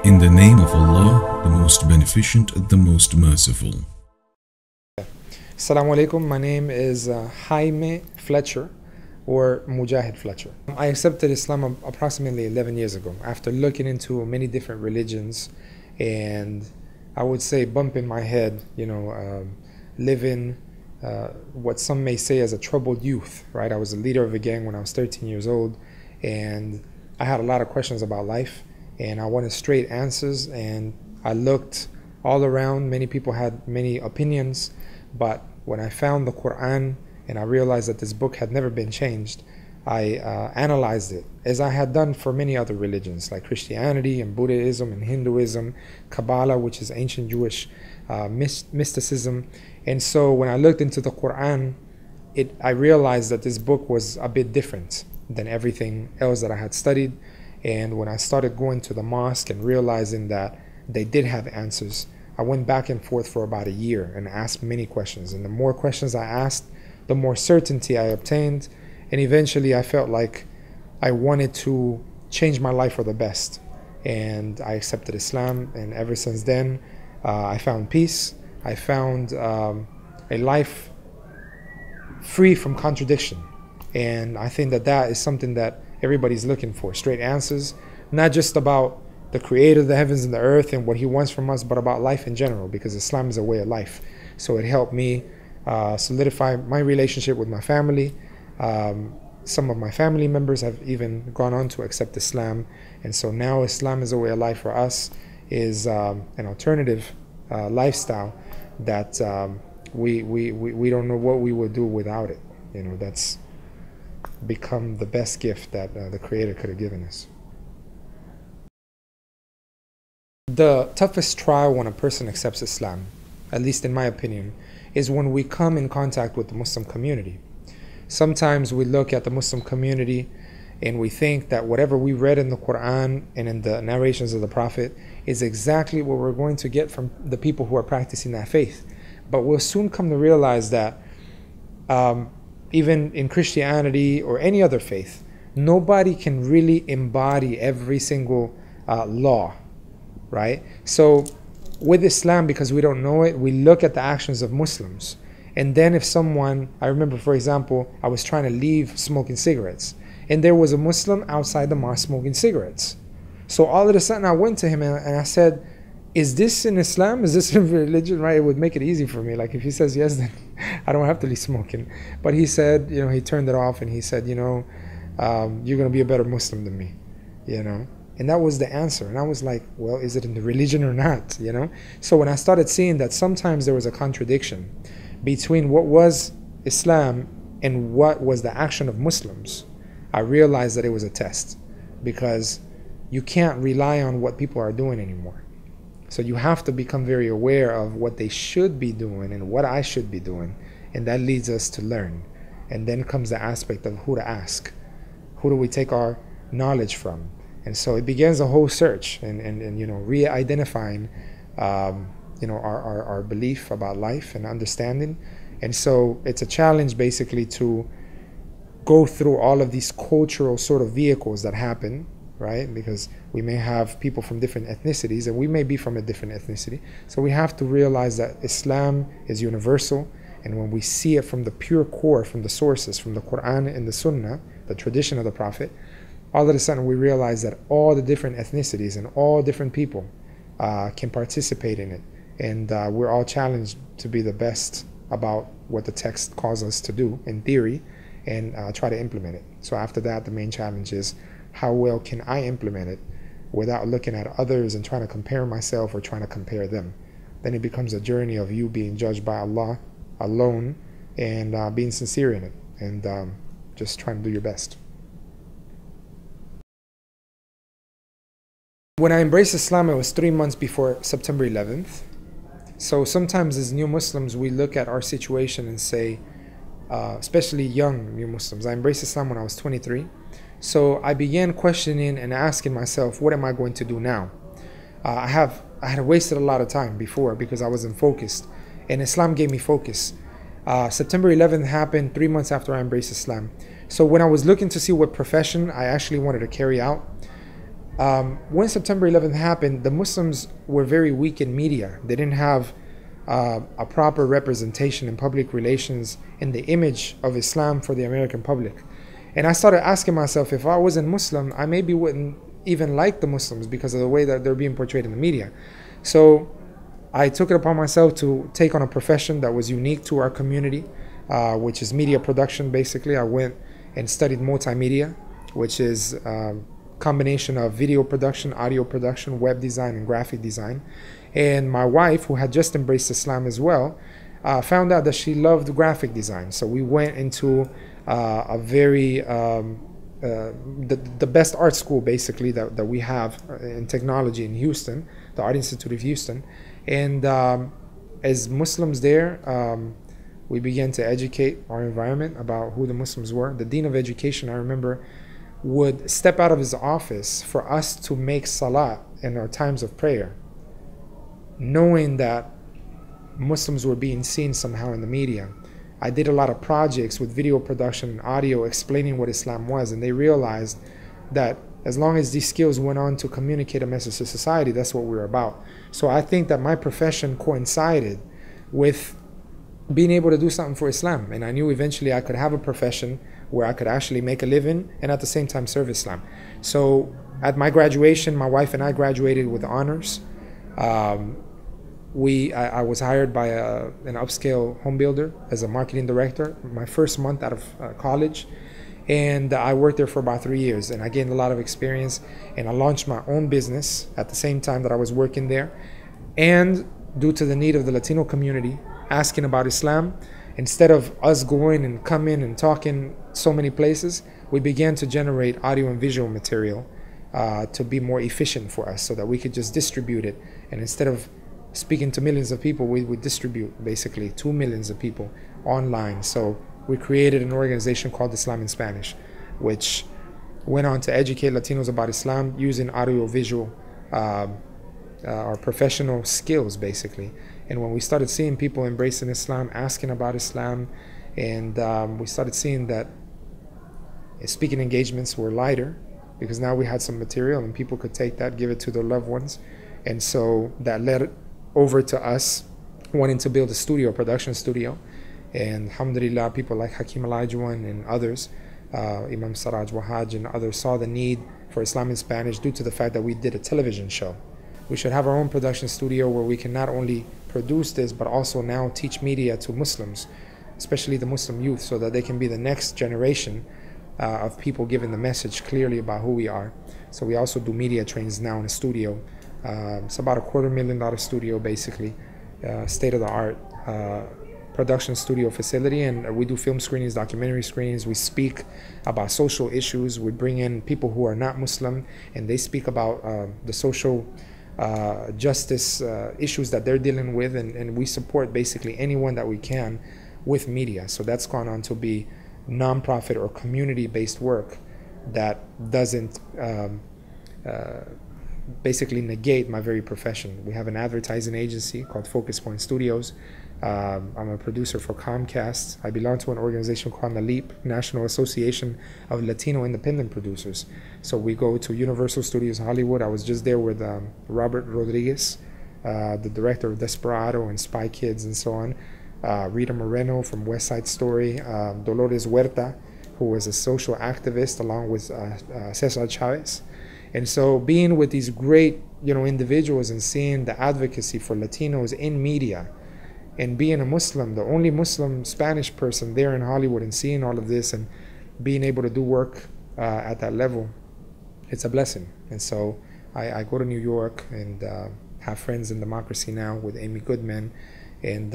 In the name of Allah, the most beneficent, the most merciful. Assalamu alaikum. My name is Jaime Fletcher, or Mujahid Fletcher. I accepted Islam approximately 11 years ago after looking into many different religions and I would say bumping my head, living what some may say as a troubled youth, right? I was a leader of a gang when I was 13 years old and I had a lot of questions about life and I wanted straight answers, and I looked all around. Many people had many opinions, but when I found the Quran and I realized that this book had never been changed, I analyzed it as I had done for many other religions like Christianity and Buddhism and Hinduism, Kabbalah, which is ancient Jewish mysticism. And so when I looked into the Quran, I realized that this book was a bit different than everything else that I had studied. And when I started going to the mosque and realizing that they did have answers, I went back and forth for about a year and asked many questions. And the more questions I asked, the more certainty I obtained. And eventually I felt like I wanted to change my life for the best. And I accepted Islam. And ever since then, I found peace. I found a life free from contradiction. And I think that that is something that everybody's looking for. Straight answers, not just about the creator of the heavens and the earth and what he wants from us, but about life in general, because Islam is a way of life. So it helped me solidify my relationship with my family. Some of my family members have even gone on to accept Islam. And so now Islam is a way of life for us, is an alternative lifestyle that we don't know what we would do without it. That's become the best gift that the Creator could have given us. The toughest trial when a person accepts Islam, at least in my opinion, is when we come in contact with the Muslim community. Sometimes we look at the Muslim community and we think that whatever we read in the Quran and in the narrations of the Prophet is exactly what we're going to get from the people who are practicing that faith. But we'll soon come to realize that even in Christianity or any other faith, nobody can really embody every single law, right? So with Islam, because we don't know it, we look at the actions of Muslims. And then if someone, I remember, for example, I was trying to leave smoking cigarettes, and there was a Muslim outside the mosque smoking cigarettes. So all of a sudden I went to him and I said, is this in Islam? Is this in religion? Right? It would make it easy for me. Like if he says yes, then I don't have to leave smoking. But he said, he turned it off and he said, you're going to be a better Muslim than me, And that was the answer. And I was like, well, is it in the religion or not? So when I started seeing that sometimes there was a contradiction between what was Islam and what was the action of Muslims, I realized that it was a test, because you can't rely on what people are doing anymore. So you have to become very aware of what they should be doing and what I should be doing. And that leads us to learn. And then comes the aspect of who to ask. Who do we take our knowledge from? And so it begins a whole search and re-identifying our belief about life and understanding. And so it's a challenge basically to go through all of these cultural sort of vehicles that happen, right? Because we may have people from different ethnicities and we may be from a different ethnicity. So we have to realize that Islam is universal, and when we see it from the pure core, from the sources, from the Quran and the Sunnah, the tradition of the Prophet, all of a sudden we realize that all the different ethnicities and all different people can participate in it. And we're all challenged to be the best about what the text calls us to do in theory and try to implement it. So after that, the main challenge is, how well can I implement it without looking at others and trying to compare myself or trying to compare them? Then it becomes a journey of you being judged by Allah alone and being sincere in it and just trying to do your best. When I embraced Islam, it was 3 months before September 11th. So sometimes as new Muslims, we look at our situation and say, especially young new Muslims, I embraced Islam when I was 23. So I began questioning and asking myself, what am I going to do now? I had wasted a lot of time before because I wasn't focused, and Islam gave me focus. September 11th happened 3 months after I embraced Islam. So when I was looking to see what profession I actually wanted to carry out, when September 11th happened, the Muslims were very weak in media. They didn't have a proper representation in public relations in the image of Islam for the American public. And I started asking myself, if I wasn't Muslim, I maybe wouldn't even like the Muslims because of the way that they're being portrayed in the media. So I took it upon myself to take on a profession that was unique to our community, which is media production, basically. I went and studied multimedia, which is a combination of video production, audio production, web design, and graphic design. And my wife, who had just embraced Islam as well, found out that she loved graphic design. So we went into a very the best art school basically that we have in technology in Houston, the Art Institute of Houston. And as Muslims there, we began to educate our environment about who the Muslims were. The Dean of Education, I remember, would step out of his office for us to make salat in our times of prayer, knowing that Muslims were being seen somehow in the media. I did a lot of projects with video production and audio explaining what Islam was, and they realized that as long as these skills went on to communicate a message to society, that's what we were about. So I think that my profession coincided with being able to do something for Islam, and I knew eventually I could have a profession where I could actually make a living and at the same time serve Islam. So at my graduation, my wife and I graduated with honors. I was hired by an upscale home builder as a marketing director my first month out of college, and I worked there for about 3 years, and I gained a lot of experience, and I launched my own business at the same time that I was working there. And due to the need of the Latino community asking about Islam, instead of us going and coming and talking so many places, we began to generate audio and visual material to be more efficient for us so that we could just distribute it. And instead of speaking to millions of people, we would distribute basically to millions of people online. So we created an organization called Islam in Spanish, which went on to educate Latinos about Islam using audio visual our professional skills basically. And when we started seeing people embracing Islam, asking about Islam, and we started seeing that speaking engagements were lighter because now we had some material and people could take that, give it to their loved ones. And so that led over to us wanting to build a studio, a production studio. And alhamdulillah, people like Hakim Olajuwon and others, Imam Saraj Wahaj and others saw the need for Islam in Spanish due to the fact that we did a television show. We should have our own production studio where we can not only produce this, but also now teach media to Muslims, especially the Muslim youth, so that they can be the next generation of people giving the message clearly about who we are. So we also do media trainings now in a studio. It's about $250,000 studio, basically, state-of-the-art production studio facility, and we do film screenings, documentary screenings. We speak about social issues. We bring in people who are not Muslim, and they speak about the social justice issues that they're dealing with, and we support basically anyone that we can with media. So that's gone on to be non-profit or community-based work that doesn't basically negate my very profession. We have an advertising agency called Focus Point Studios. I'm a producer for Comcast. I belong to an organization called NALEAP, National Association of Latino Independent Producers. So we go to Universal Studios Hollywood. I was just there with Robert Rodriguez, the director of Desperado and Spy Kids and so on. Rita Moreno from West Side Story. Dolores Huerta, who was a social activist, along with Cesar Chavez. And so being with these great, individuals and seeing the advocacy for Latinos in media, and being a Muslim, the only Muslim Spanish person there in Hollywood, and seeing all of this and being able to do work at that level, it's a blessing. And so I go to New York and have friends in Democracy Now! With Amy Goodman, and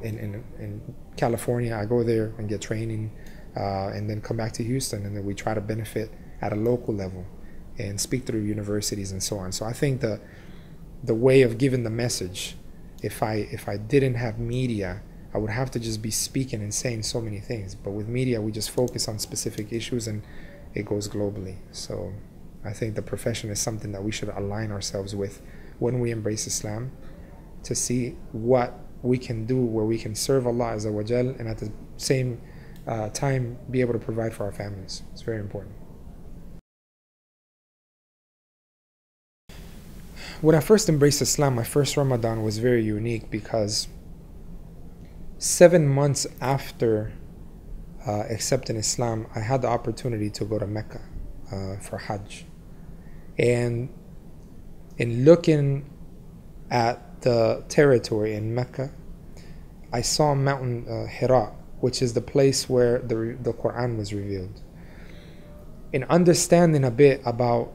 in California I go there and get training, and then come back to Houston, and then we try to benefit at a local level and speak through universities and so on. So I think the way of giving the message, if I didn't have media, I would have to just be speaking and saying so many things. But with media, we just focus on specific issues and it goes globally. So I think the profession is something that we should align ourselves with when we embrace Islam, to see what we can do where we can serve Allah Azza wa Jal and at the same time be able to provide for our families. It's very important. when I first embraced Islam, my first Ramadan was very unique because 7 months after accepting Islam, I had the opportunity to go to Mecca for Hajj. And in looking at the territory in Mecca, I saw Mountain Hira, which is the place where the Quran was revealed. In understanding a bit about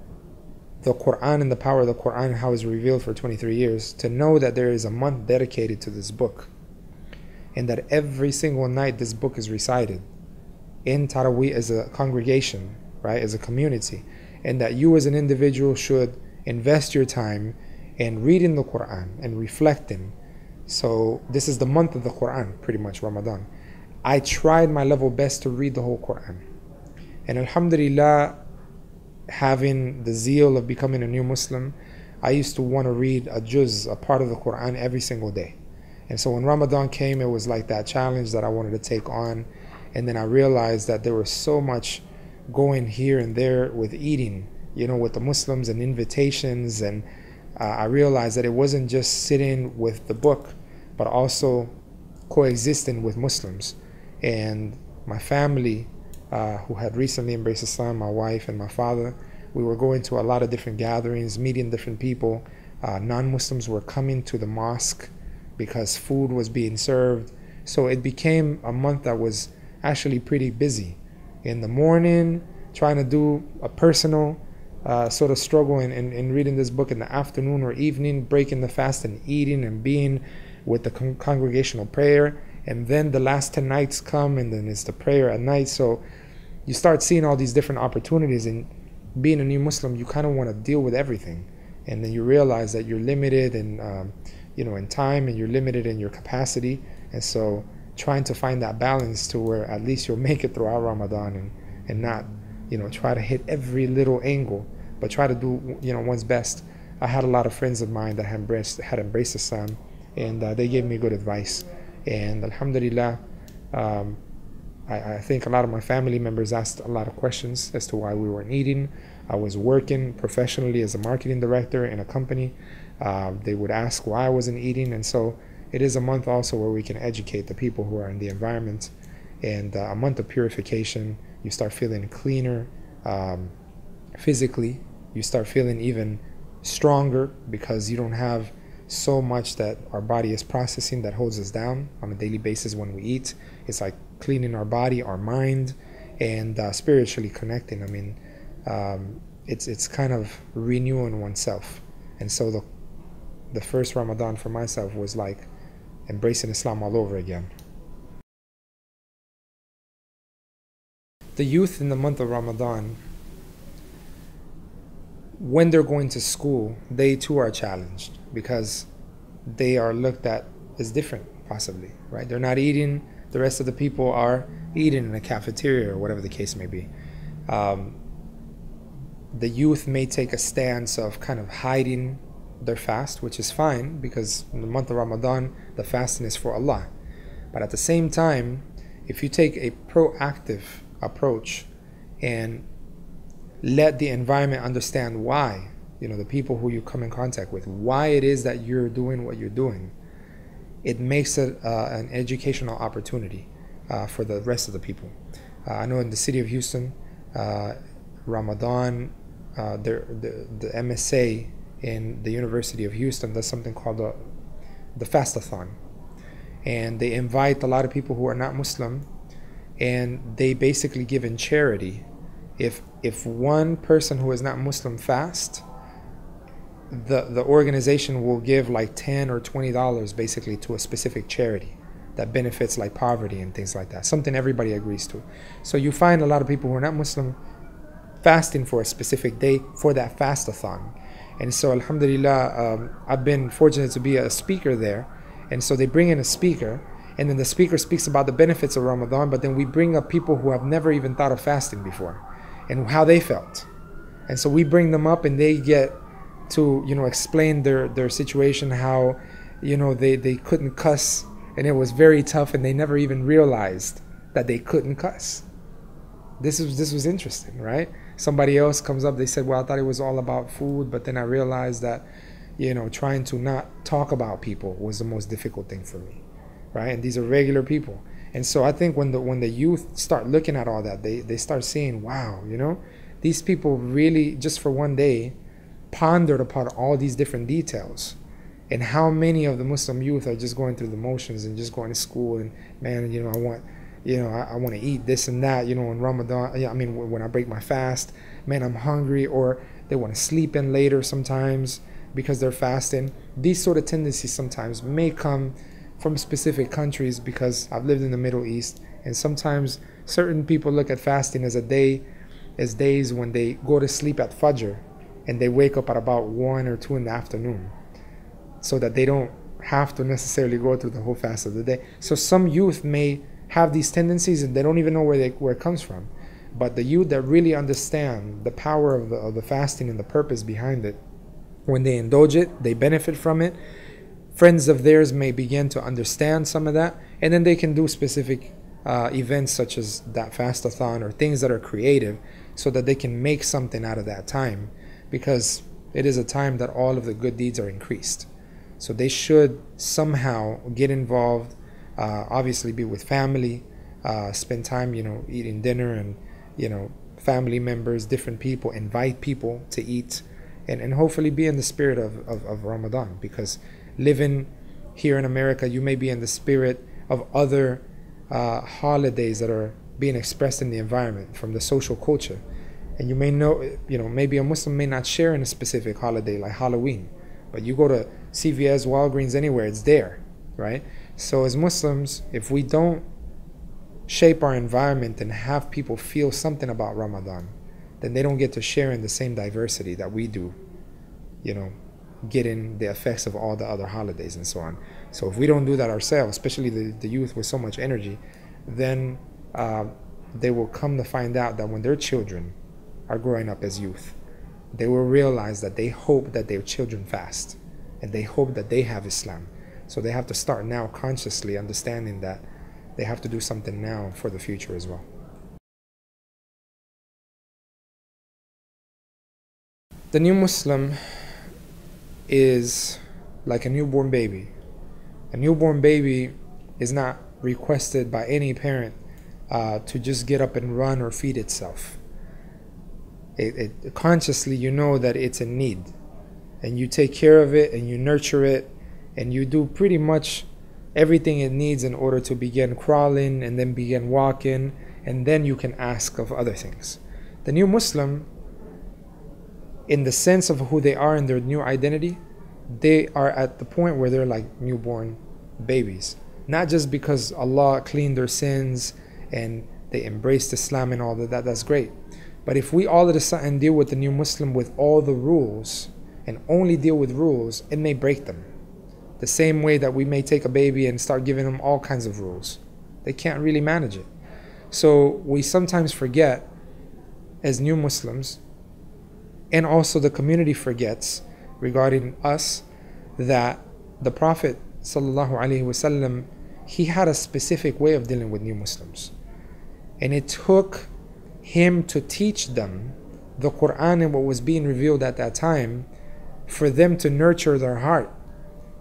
the Quran and the power of the Quran and how it was revealed for 23 years, to know that there is a month dedicated to this book, and that every single night this book is recited in Taraweeh as a congregation, right, as a community, and that you as an individual should invest your time in reading the Quran and reflecting. So this is the month of the Quran, pretty much, Ramadan. I tried my level best to read the whole Quran. And alhamdulillah, having the zeal of becoming a new Muslim, I used to want to read a juz, a part of the Quran, every single day. And so when Ramadan came, it was like that challenge that I wanted to take on. And then I realized that there was so much going here and there with eating, with the Muslims and invitations. And I realized that it wasn't just sitting with the book, but also coexisting with Muslims. And my family, who had recently embraced Islam, my wife and my father, we were going to a lot of different gatherings, meeting different people. Non-Muslims were coming to the mosque because food was being served. So it became a month that was actually pretty busy. In the morning, trying to do a personal sort of struggle in reading this book. In the afternoon or evening, breaking the fast and eating and being with the congregational prayer. And then the last 10 nights come, and then it's the prayer at night. So you start seeing all these different opportunities, and being a new Muslim, you kind of want to deal with everything. And then you realize that you're limited in time, and you're limited in your capacity. And so trying to find that balance to where at least you'll make it throughout Ramadan, and not, try to hit every little angle, but try to do, one's best. I had a lot of friends of mine that had embraced Islam, and they gave me good advice. And alhamdulillah, I think a lot of my family members asked a lot of questions as to why we weren't eating. I was working professionally as a marketing director in a company. They would ask why I wasn't eating. And so it is a month also where we can educate the people who are in the environment, and a month of purification. You start feeling cleaner physically. You start feeling even stronger because you don't have so much that our body is processing that holds us down on a daily basis when we eat. It's like cleaning our body, our mind, and spiritually connecting. I mean, it's kind of renewing oneself. And so the first Ramadan for myself was like embracing Islam all over again. The youth in the month of Ramadan, when they're going to school, they too are challenged because they are looked at as different, possibly, right? They're not eating. The rest of the people are eating in a cafeteria or whatever the case may be. The youth may take a stance of kind of hiding their fast, which is fine because in the month of Ramadan, the fasting is for Allah. But at the same time, if you take a proactive approach and let the environment understand why, the people who you come in contact with, why it is that you're doing what you're doing, it makes it an educational opportunity for the rest of the people. I know in the city of Houston, Ramadan, the MSA in the University of Houston does something called the Fastathon. And they invite a lot of people who are not Muslim, and they basically give in charity. If one person who is not Muslim fast, the organization will give like $10 or $20 basically to a specific charity that benefits like poverty and things like that, something everybody agrees to. So you find a lot of people who are not Muslim fasting for a specific day for that fastathon. And so alhamdulillah, I've been fortunate to be a speaker there. And so they bring in a speaker, and then the speaker speaks about the benefits of Ramadan, but then we bring up people who have never even thought of fasting before and how they felt. And so we bring them up, and they get to explain their situation, how they couldn't cuss, and it was very tough, and they never even realized that they couldn't cuss. This was interesting, right? Somebody else comes up, they said, well, I thought it was all about food, but then I realized that trying to not talk about people was the most difficult thing for me, right? And these are regular people. And so I think when the youth start looking at all that, they start seeing, wow, these people really, just for one day, pondered upon all these different details. And how many of the Muslim youth are just going through the motions and just going to school and, man, I want to eat this and that, in Ramadan. I mean, when I break my fast, man, I'm hungry. Or they want to sleep in later sometimes because they're fasting. These sort of tendencies sometimes may come from specific countries, because I've lived in the Middle East, and sometimes certain people look at fasting as days when they go to sleep at Fajr and they wake up at about 1 or 2 in the afternoon, so that they don't have to necessarily go through the whole fast of the day. So some youth may have these tendencies and they don't even know where it comes from. But the youth that really understand the power of the fasting and the purpose behind it, when they indulge it, they benefit from it. Friends of theirs may begin to understand some of that, and then they can do specific events such as that fast-a-thon or things that are creative, so that they can make something out of that time, because it is a time that all of the good deeds are increased. So they should somehow get involved, obviously be with family, spend time, eating dinner, and, family members, different people, invite people to eat, and hopefully be in the spirit of Ramadan. Because living here in America, you may be in the spirit of other holidays that are being expressed in the environment from the social culture. And you may know, maybe a Muslim may not share in a specific holiday like Halloween, but you go to CVS, Walgreens, anywhere, it's there, right? So as Muslims, if we don't shape our environment and have people feel something about Ramadan, then they don't get to share in the same diversity that we do, getting the effects of all the other holidays and so on. So if we don't do that ourselves, especially the youth with so much energy, then they will come to find out that when their children are growing up as youth, they will realize that they hope that their children fast, and they hope that they have Islam. So they have to start now consciously understanding that they have to do something now for the future as well. The new Muslim is like a newborn baby. A newborn baby is not requested by any parent to just get up and run or feed itself. It consciously, that it's in need, and you take care of it and you nurture it, and you do pretty much everything it needs in order to begin crawling and then begin walking, and then you can ask of other things. The new Muslim, in the sense of who they are in their new identity, they are at the point where they're like newborn babies. Not just because Allah cleaned their sins and they embraced Islam and all that, that's great. But if we all of a sudden deal with the new Muslim with all the rules and only deal with rules, it may break them. The same way that we may take a baby and start giving them all kinds of rules. They can't really manage it. So we sometimes forget, as new Muslims, and also the community forgets regarding us, that the Prophet ﷺ, he had a specific way of dealing with new Muslims. And it took him to teach them the Quran and what was being revealed at that time, for them to nurture their heart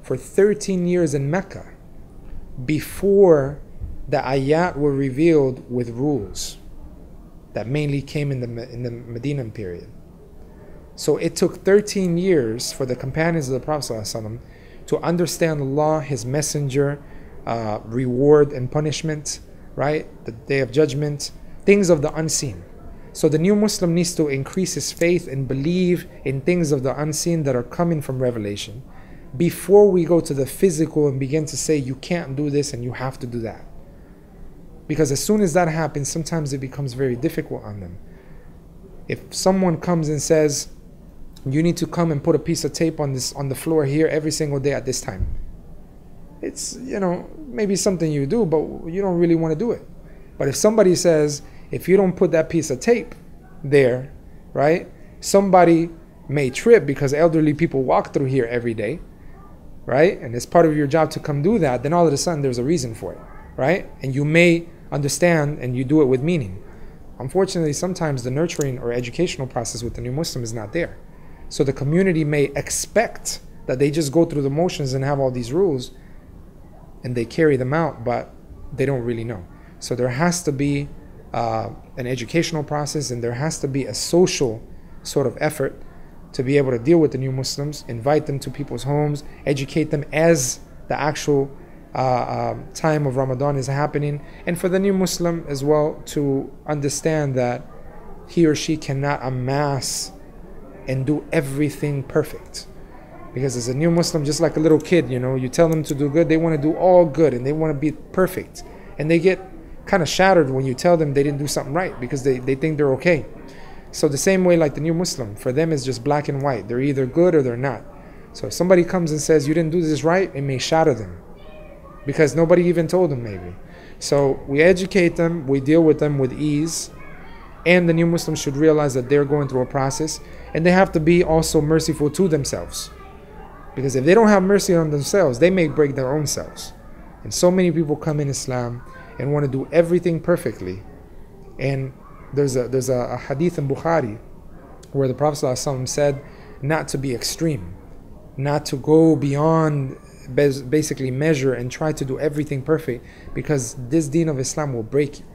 for 13 years in Mecca, before the ayat were revealed with rules that mainly came in the Medinan period. So it took 13 years for the companions of the Prophet ﷺ to understand Allah, His Messenger, reward and punishment, right? The Day of Judgment, things of the unseen. So the new Muslim needs to increase his faith and believe in things of the unseen that are coming from revelation, before we go to the physical and begin to say you can't do this and you have to do that. Because as soon as that happens, sometimes it becomes very difficult on them. If someone comes and says, you need to come and put a piece of tape on the floor here every single day at this time, it's, maybe something you do, but you don't really want to do it. But if somebody says, if you don't put that piece of tape there, right, somebody may trip, because elderly people walk through here every day, right? And it's part of your job to come do that. Then all of a sudden there's a reason for it, right? And you may understand and you do it with meaning. Unfortunately, sometimes the nurturing or educational process with the new Muslim is not there. So the community may expect that they just go through the motions and have all these rules and they carry them out, but they don't really know. So there has to be an educational process, and there has to be a social sort of effort to be able to deal with the new Muslims, invite them to people's homes, educate them as the actual time of Ramadan is happening, and for the new Muslim as well to understand that he or she cannot amass and do everything perfect. Because as a new Muslim, just like a little kid, you tell them to do good, they want to do all good and they want to be perfect. And they get kind of shattered when you tell them they didn't do something right, because they think they're okay. So the same way like the new Muslim, for them it's just black and white. They're either good or they're not. So if somebody comes and says you didn't do this right, it may shatter them, because nobody even told them maybe. So we educate them, we deal with them with ease, and the new Muslims should realize that they're going through a process, and they have to be also merciful to themselves. Because if they don't have mercy on themselves, they may break their own selves. And so many people come in Islam and want to do everything perfectly. And there's a hadith in Bukhari where the Prophet ﷺ said not to be extreme, not to go beyond basically measure and try to do everything perfect, because this deen of Islam will break you.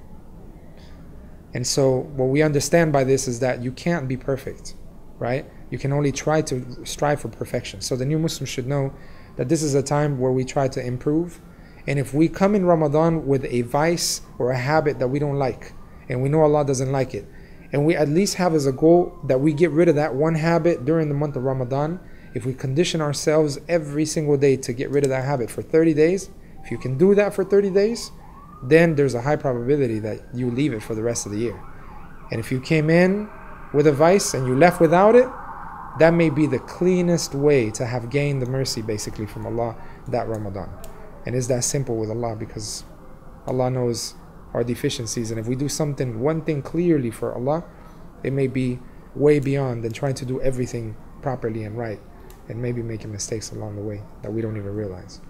And so what we understand by this is that you can't be perfect, right? You can only try to strive for perfection. So the new Muslims should know that this is a time where we try to improve. And if we come in Ramadan with a vice or a habit that we don't like, and we know Allah doesn't like it, and we at least have as a goal that we get rid of that one habit during the month of Ramadan, if we condition ourselves every single day to get rid of that habit for 30 days, if you can do that for 30 days, then there's a high probability that you leave it for the rest of the year. And if you came in with a vice and you left without it, that may be the cleanest way to have gained the mercy basically from Allah that Ramadan. And it's that simple with Allah, because Allah knows our deficiencies, and if we do one thing clearly for Allah, it may be way beyond than trying to do everything properly and right, and maybe making mistakes along the way that we don't even realize.